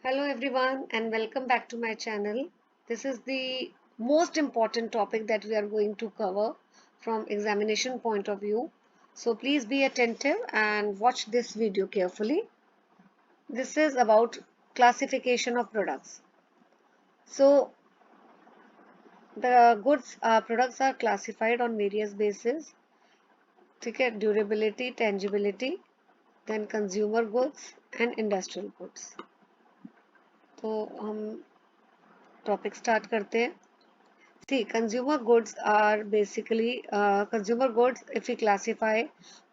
Hello everyone and welcome back to my channel. This is the most important topic that we are going to cover from examination point of view. So please be attentive and watch this video carefully. This is about classification of products. So the products are classified on various bases. ठीक है, durability, tangibility, then consumer goods and industrial goods. तो हम topic start करते हैं. See, consumer goods are basically consumer goods. If we classify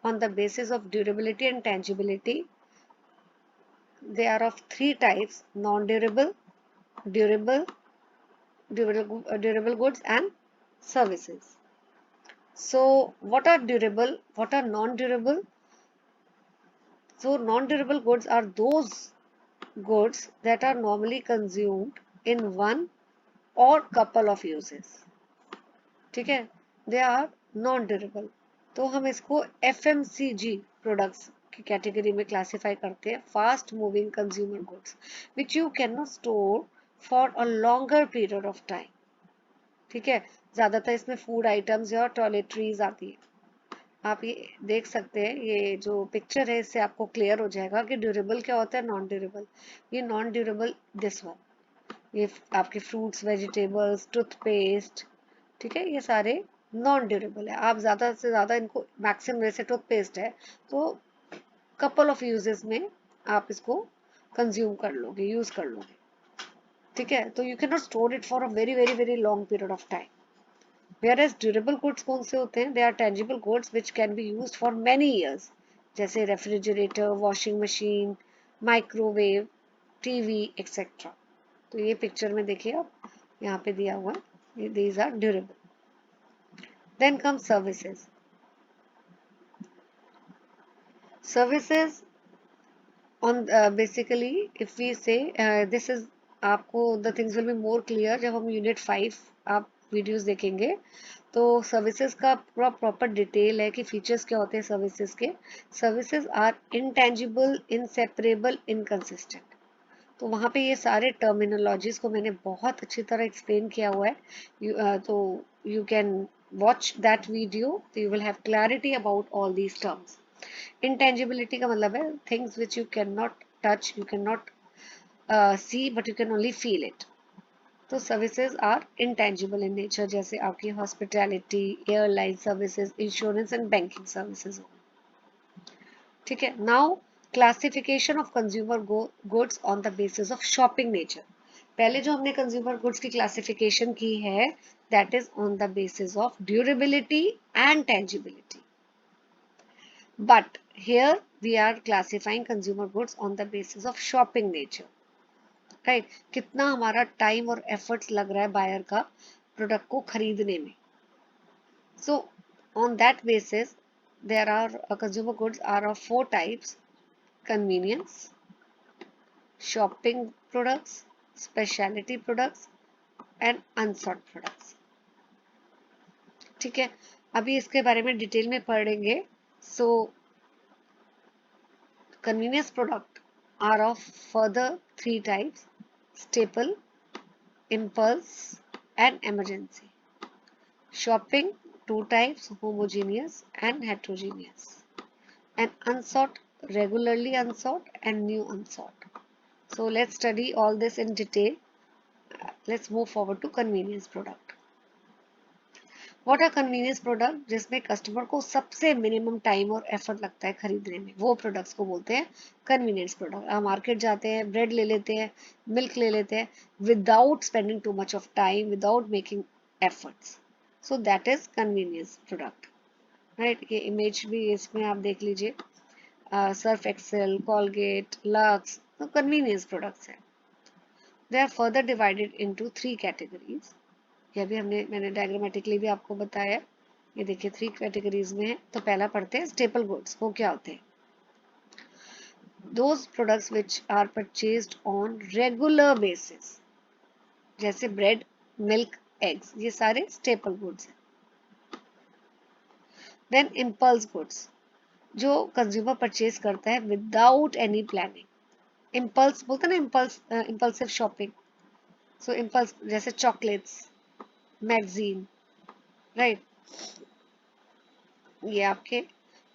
on the basis of durability and tangibility, they are of three types: non-durable, durable, durable goods, and services. So, what are durable? What are non-durable? So, non-durable goods are those goods that are normally consumed in one or couple of uses. ठीक है, they are non durable. तो हम इसको FMCG products की category में classify करते हैं, fast moving consumer goods which you can not store for a longer period of time. ठीक है, ज्यादातर इसमें फूड आइटम्स और टॉयलेटरीज आती है. आप ये देख सकते हैं, ये जो पिक्चर है इससे आपको क्लियर हो जाएगा कि ड्यूरेबल क्या होता है, नॉन ड्यूरेबल. ये नॉन ड्यूरेबल दिस वन, ये आपके फ्रूट्स, वेजिटेबल्स, टूथपेस्ट, ठीक है, ये सारे नॉन ड्यूरेबल है. आप ज़्यादा से ज़्यादा इनको मैक्सिमम, जैसे टूथपेस्ट है तो कपल ऑफ यूजेस में आप इसको कंज्यूम कर लोगे, यूज कर लोगे. ठीक है, तो you can not store it for a very very very long period of time. Where durable goods कौन से होते हैं? They are tangible goods which can be use for many years, जैसे refrigerator, washing machine, microwave, TV etcetera. तो ये picture में देखिए आप, यहाँ पे दिया हुआ है, these are durable. Then comes services. Services on basically, if we say this is, आपको the things will be more clear जब हम यूनिट 5 आप वीडियोस देखेंगे. तो सर्विसेज का पूरा प्रॉपर डिटेल है कि फीचर्स क्या होते हैं सर्विसेज के. Services are intangible, inseparable, inconsistent. तो वहाँ पे ये सारे टर्मिनोलॉजीज को मैंने बहुत अच्छी तरह एक्सप्लेन किया हुआ है. तो you can watch that video, so you will have clarity about all these terms. Intangibility का मतलब है things which you cannot touch, you cannot see, but you can only feel it. तो services are intangible in nature, जैसे आपकी hospitality, airline services, insurance and banking services. ठीक है. Now classification of consumer goods on the basis of shopping nature. पहले जो हमने consumer goods की classification की है, that is on the basis of durability and tangibility. But here we are classifying consumer goods on the basis of shopping nature. Right, कितना हमारा time और efforts लग रहा है बायर का प्रोडक्ट को खरीदने में. So on that basis there are consumer goods are of 4 types: convenience, shopping products, speciality products and unsought products. ठीक है, अभी इसके बारे में डिटेल में पढ़ेंगे. So convenience product are of further 3 types: staple, impulse and emergency. Shopping 2 types: homogeneous and heterogeneous. And unsought, regularly unsought and new unsought. So let's study all this in detail. Let's move forward to convenience product. What are convenience product? जिसमें customer को सबसे minimum time और effort लगता है खरीदने में, वो products को बोलते हैं कन्वीनियंस प्रोडक्ट. आप मार्केट जाते हैं, ब्रेड ले लेते हैं, मिल्क ले लेते हैं, without spending too much of time, without making efforts. So that is convenience product. Right, ये इमेज भी इसमें आप देख लीजिए. सर्फ एक्सेल, कॉलगेट, लक्स, तो कन्वीनियंस प्रोडक्ट्स हैं. They are further divided into 3 categories. यह भी मैंने डायग्रामेटिकली भी आपको बताया. ये देखिए 3 कैटेगरीज में है. तो पहला पढ़ते हैं स्टेपल गुड्स. वो क्या होते हैं? Those products which are purchased on regular basis, जैसे ब्रेड, मिल्क, एग्स, ये सारे स्टेपल गुड्स हैं. देन इम्पल्स गुड्स, जो कंज्यूमर परचेज करता है विदाउट एनी प्लानिंग. इम्पल्स बोलते हैं ना, इम्पल्सिव शॉपिंग। सो इम्पल्स जैसे चॉकलेट्स, मैगजीन, राइट। ये आपके,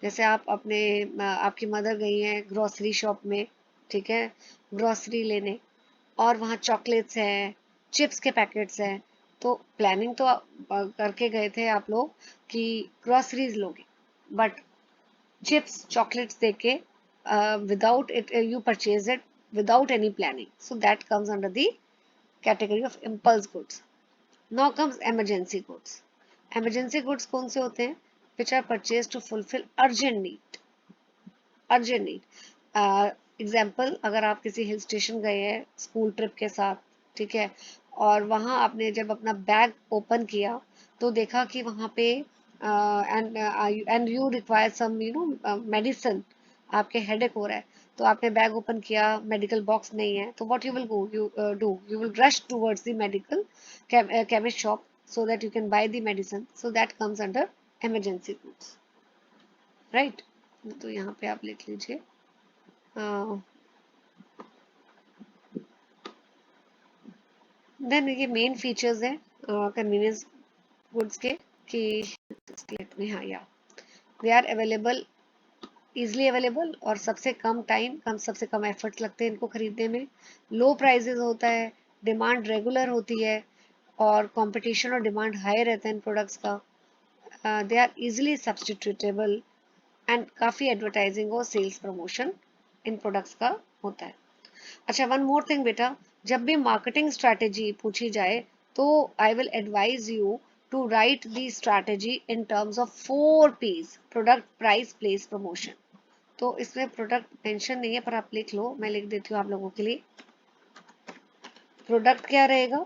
जैसे आप अपने आपकी मदर गई हैं ग्रोसरी शॉप में, ठीक है, ग्रोसरी लेने, और वहाँ चॉकलेट्स हैं, चिप्स के पैकेट्स हैं, तो प्लानिंग तो करके गए थे आप लोग कि ग्रोसरीज लोगे, बट चिप्स चॉकलेट्स देके without it you purchase it without any planning, so that comes under the category of impulse goods. Now comes emergency goods. Emergency goods कौन से होते हैं? Which are purchased to fulfill urgent need. Urgent need. Example, अगर आप किसी hill station गए हैं school trip के साथ, ठीक है, और वहाँ आपने जब अपना बैग ओपन किया तो देखा कि वहाँ पे and you require some medicine, आपके हेडेक हो रहा है, तो आपने बैग ओपन किया, मेडिकल बॉक्स नहीं है, तो what you will go you do, you will rush towards the medical chemist shop so that you can buy the medicine, so that comes under emergency goods, right? तो यहाँ पे आप लिख लीजिए देन ये मेन फीचर्स हैं convenience goods के, कि लेट में, हाँ या they are available, easily available, और सबसे कम टाइम, सबसे कम एफर्ट्स लगते हैं इनको खरीदने में, लो प्राइजेस होता है, डिमांड रेगुलर होती है, और कंपटीशन और डिमांड हाई रहता है इन प्रोडक्ट्स का, they are easily substitutable, and काफ़ी एडवर्टाइजिंग और सेल्स प्रमोशन इन प्रोडक्ट्स का होता है। अच्छा, वन मोर थिंग बेटा, जब भी मार्केटिंग स्ट्रैटेजी पूछी जाए तो I will advise you to write the strategy in terms of 4 P's: product, price, place, promotion. तो इसमें प्रोडक्ट मेंशन नहीं है, पर आप लिख लो, मैं लिख देती हूँ आप लोगों के लिए। प्रोडक्ट क्या रहेगा?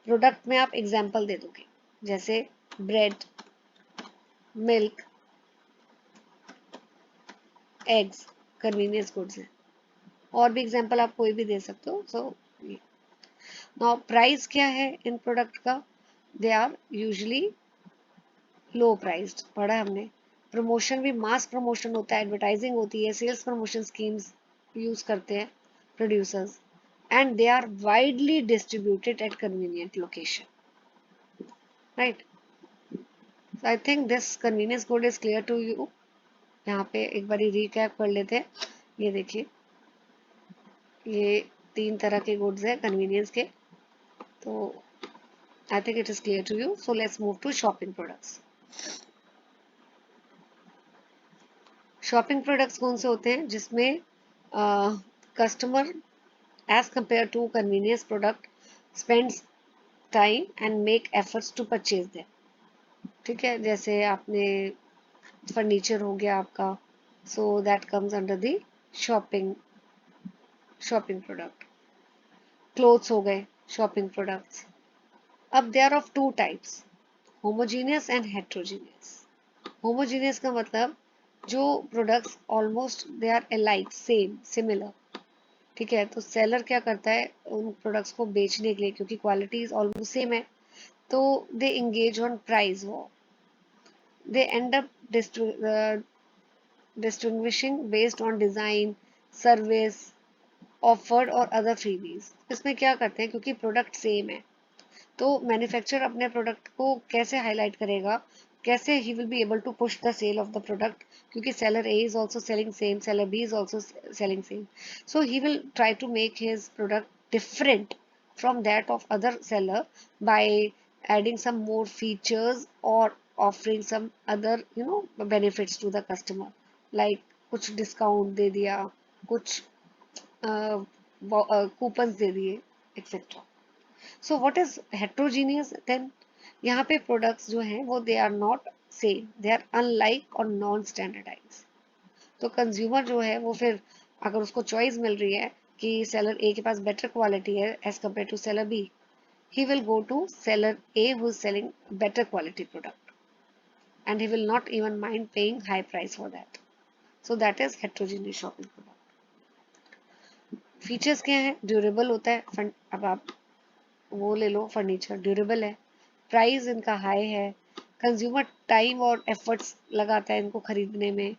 प्रोडक्ट में आप एग्जाम्पल दे दोगे, जैसे bread, milk, eggs, convenience goods है, और भी एग्जाम्पल आप कोई भी दे सकते हो। सो नाउ प्राइस क्या है इन प्रोडक्ट का? They are usually low priced, पढ़ा है हमने। प्रमोशन भी मास प्रमोशन होता है, एडवर्टाइजिंग होती है, सेल्स प्रमोशन स्कीम्स यूज करते हैं producers, and they are widely distributed at convenient location, right. I think this convenience code is clear to you. यहाँ पे एक बार रिकैप कर लेते हैं। ये देखिए, ये 3 तरह के गुड्स है कन्वीनियंस के, तो I think it is clear to you. So let's move to shopping products. Shopping products कौन से होते हैं? जिसमें customer as compared to convenience product spends time and make efforts to purchase them. ठीक है, जैसे आपने फर्नीचर हो गया आपका, so that comes under the shopping product. Clothes हो गए shopping products. अब they are of 2 types: homogeneous and heterogeneous. Homogeneous का मतलब जो products almost they are alike, same, similar, ठीक है, तो सेलर क्या करता है उन प्रोडक्ट्स को बेचने के लिए, क्योंकि क्वालिटी ऑलमोस्ट सेम है, तो they engage on price war, they end up distinguishing based on design, service offered और अदर फ्रीबीज। इसमें क्या करते हैं, क्योंकि प्रोडक्ट सेम है, तो मैन्युफैक्चरर अपने प्रोडक्ट को कैसे हाईलाइट करेगा, कैसे he will be able to push the sale of the product, क्योंकि seller A is also selling same, seller B is also selling same, so he will try to make his product different from that of other seller by adding some more features or offering some other benefits to the customer, like कुछ discount दे दिया, कुछ coupons दे दिए, etcetera. So what is heterogeneous then? यहाँ पे products जो हैं वो they are not same, they are unlike और नॉन स्टैंडर्डाइज। तो कंज्यूमर जो है वो फिर, अगर उसको चॉइस मिल रही है कि सेलर ए के पास बेटर क्वालिटी है as compared to seller B, he will go to seller A who is selling better quality product, and he will not even mind paying high price for that. So that is heterogeneous shopping product. Features क्या है? Durable होता है, अब आप वो ले लो, furniture durable है, price इनका हाई है, कंज्यूमर टाइम और एफर्ट्स लगाता है इनको खरीदने में,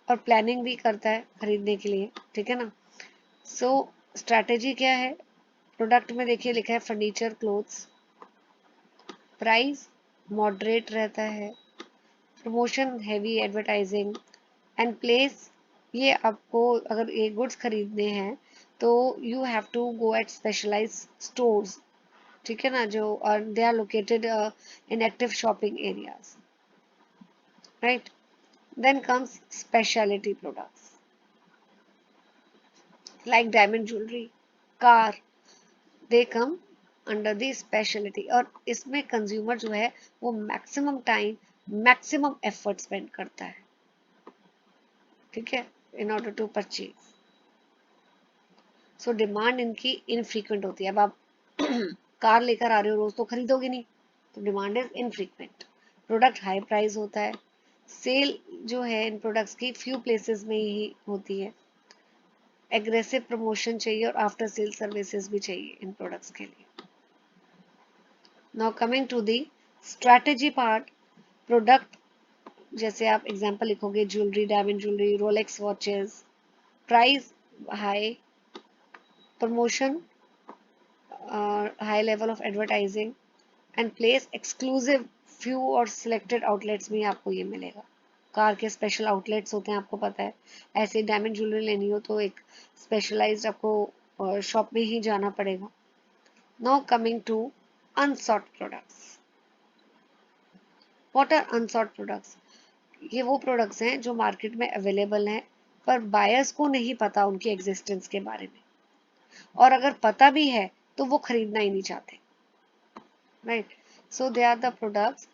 और प्लानिंग भी करता है खरीदने के लिए, ठीक है ना। सो स्ट्रैटेजी क्या है? प्रोडक्ट में देखिए लिखा है फर्नीचर क्लोथ्स, प्राइस मॉडरेट रहता है, promotion heavy advertising, and place, ये आपको अगर ये गुड्स खरीदने हैं तो you have to go at specialize stores, ठीक है ना, जो they are located in active shopping areas, right. Then comes speciality products like diamond jewellery, car, they come under the speciality. और इसमें कंज्यूमर जो है वो maximum time, maximum effort spend करता है, ठीक है, in order to purchase. So demand इनकी इनफ्रीक्वेंट होती है. अब आप कार लेकर आ रहे हो, रोज तो खरीदोगे नहीं, तो demand is infrequent. Product high price होता है. सेल जो है इन प्रोडक्ट्स की फ्यू प्लेसेस में ही होती है. एग्रेसिव प्रमोशन चाहिए और आफ्टर सेल सर्विसेज भी चाहिए इन प्रोडक्ट्स के लिए. Now coming to the strategy part. Product जैसे आप एग्जांपल लिखोगे jewellery, diamond jewellery, Rolex watches, price high, promotion, high level of advertising, and place exclusive few और सिलेक्टेड आउटलेट्स में आपको ये मिलेगा. कार के स्पेशल आउटलेट्स होते हैं, आपको पता है. ऐसे डायमंड ज्वेलरी लेनी हो तो एक स्पेशलाइज्ड आपको शॉप में ही जाना पड़ेगा. Now coming to unsought products. What are unsought products? ये वो प्रोडक्ट्स हैं जो मार्केट में अवेलेबल हैं पर बायर्स को नहीं पता उनकी एग्जिस्टेंस के बारे में, और अगर पता भी है तो वो खरीदना ही नहीं चाहते, right. So they are the products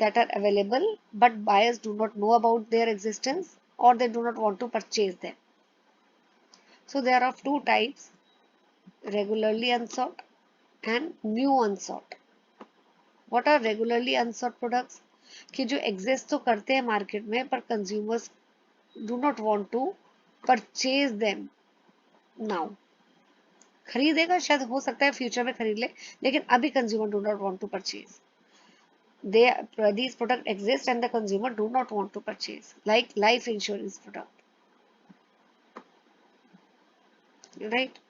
that are available but buyers do not know about their existence or they do not want to purchase them. So there are two types: regularly unsought and new unsought. What are regularly unsought products? कि जो exist तो करते हैं market में पर consumers do not want to purchase them now. खरीदेगा शायद, हो सकता है फ्यूचर में खरीद ले, लेकिन अभी consumer do not want to purchase. These products exist and the consumer do not want to purchase, like life insurance product, right.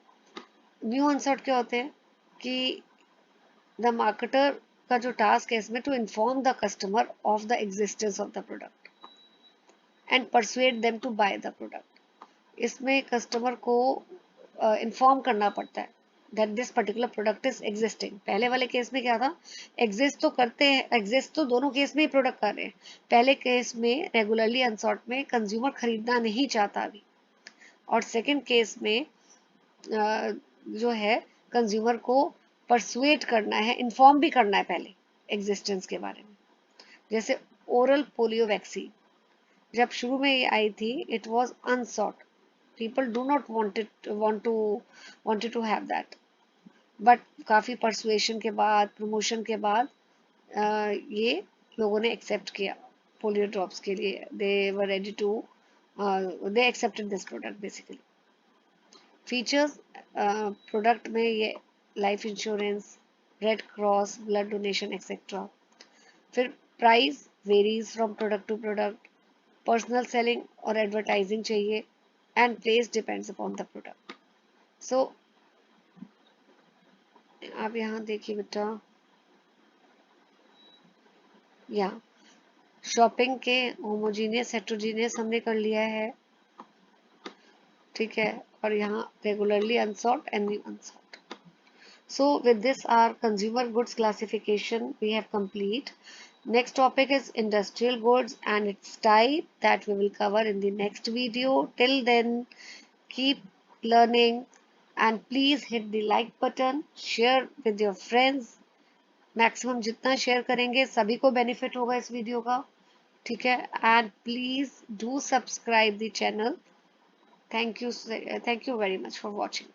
New unsought क्या होते हैं कि the marketer का जो टास्क है इसमें to inform the customer of the existence of the product and persuade them to buy the product. इसमें customer को इन्फॉर्म करना पड़ता है that this particular product is existing. पहले वाले केस में क्या था, एग्जिस्ट तो करते हैं, एग्जिस्ट तो दोनों केस में ही प्रोडक्ट कर रहे हैं. पहले केस में रेगुलरली अनसॉर्ट में कंज्यूमर खरीदना नहीं चाहता अभी, और सेकंड केस में जो है कंज्यूमर को परसुएट करना है, इन्फॉर्म भी करना है पहले एग्जिस्टेंस के बारे में. जैसे ओरल पोलियो वैक्सीन जब शुरू में ये आई थी, it was अनसॉर्ट. People do not wanted to have that. But काफ़ी परसुएशन के बाद, प्रमोशन के बाद ये लोगों ने एक्सेप्ट किया पोलियो ड्रॉप्स के लिए. They were ready to, they accepted this product basically. Features product में ये life insurance, red cross, blood donation etcetera. फिर price varies from product to product. Personal selling और एडवर्टाइजिंग चाहिए, and place depends upon the product. So आप यहाँ देखिए बेटा, या शॉपिंग के होमोजीनियस हेट्रोजीनियस हमने कर लिया है, ठीक है, और यहाँ regularly unsought and new unsought. So with this our consumer goods classification we have complete. Next topic is industrial goods and its type that we will cover in the next video. Till then, keep learning and please hit the like button, share with your friends. Maximum जितना share करेंगे सभी को benefit होगा इस video का, ठीक है. And please do subscribe the channel. Thank you very much for watching.